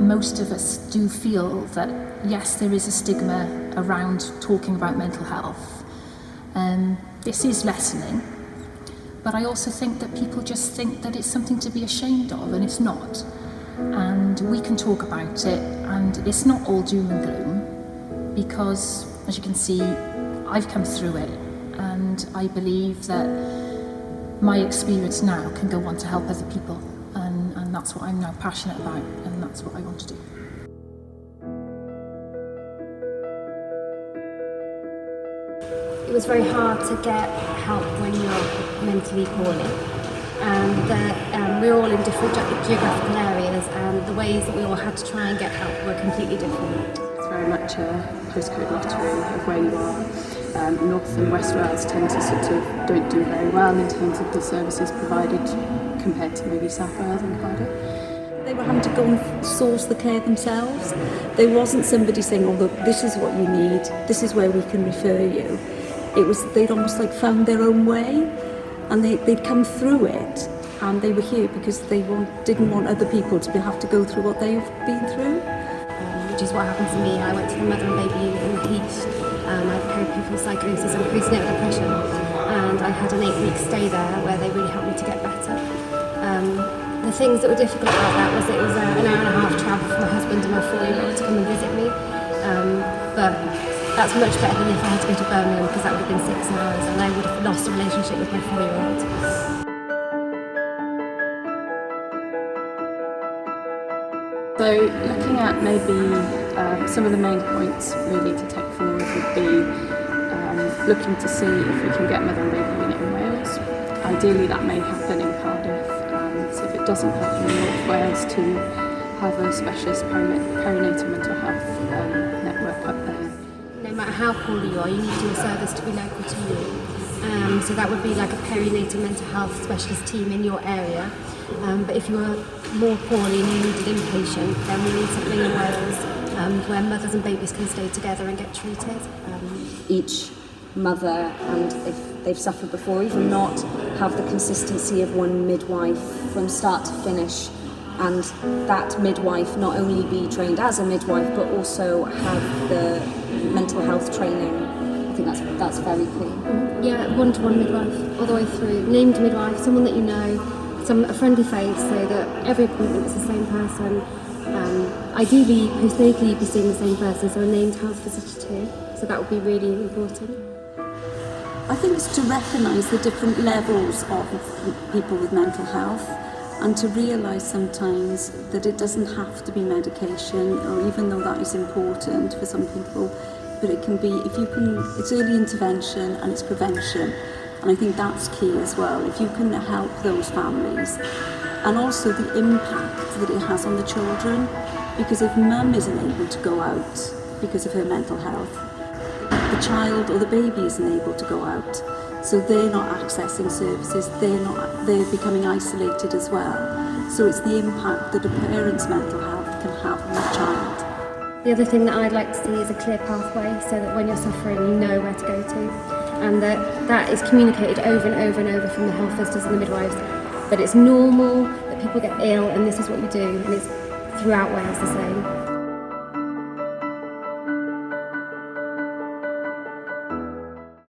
most of us do feel that, yes, there is a stigma around talking about mental health. This is lessening, but I also think that people just think that it's something to be ashamed of, and it's not. And we can talk about it, and it's not all doom and gloom, because, as you can see, I've come through it, and I believe that my experience now can go on to help other people, and that's what I'm now passionate about, and that's what I want to do. It was very hard to get help when you're mentally poorly, and we're all in different geographical areas, and the ways that we all had to try and get help were completely different. It's very much a postcode lottery of where you are. North and West Wales tend to sort of don't do very well in terms of the services provided compared to maybe South Wales and Cardiff. They were having to go and source the care themselves. There wasn't somebody saying, oh, look, this is what you need, this is where we can refer you. It was, they'd almost like found their own way, and they'd come through it, and they were here because they didn't want other people to have to go through what they've been through. Which is what happened to me. I went to the mother and baby unit in the Heath. I had perinatal psychosis and postnatal depression, and I had an 8-week stay there where they really helped me to get better. The things that were difficult about that was it was an hour and a half travel for my husband and my 4-year-old to come and visit me, but that's much better than if I had to go to Birmingham, because that would have been 6 hours and I would have lost a relationship with my 4-year-old. So looking at maybe some of the main points really to take forward would be looking to see if we can get mother and baby unit in Wales. Ideally that may happen in Cardiff, so if it doesn't happen in North Wales, to have a specialist perinatal mental health network up there. No matter how poorly you are, you need your service to be local to you. So that would be like a perinatal mental health specialist team in your area. But if you are more poorly and you needed inpatient, then we need something in Wales where mothers and babies can stay together and get treated. Each mother, and if they've suffered before, even not, have the consistency of one midwife from start to finish, and that midwife not only be trained as a midwife but also have the mental health training. I think that's very key. Yeah, one-to-one midwife all the way through. Named midwife, someone that you know, a friendly face, so that every appointment is the same person. Ideally, postnatally, you'd be seeing the same person, so a named health visitor too. So that would be really important. I think it's to recognise the different levels of people with mental health, and to realise sometimes that it doesn't have to be medication, or even though that is important for some people, but it can be, if you can, it's early intervention and it's prevention. And I think that's key as well, if you can help those families. And also the impact that it has on the children, because if mum isn't able to go out because of her mental health, the child or the baby isn't able to go out. So they're not accessing services, they're becoming isolated as well. So it's the impact that a parent's mental health can have on the child. The other thing that I'd like to see is a clear pathway, so that when you're suffering you know where to go to, and that is communicated over and over and over from the health visitors and the midwives, that it's normal, that people get ill and this is what you do, and it's throughout Wales the same.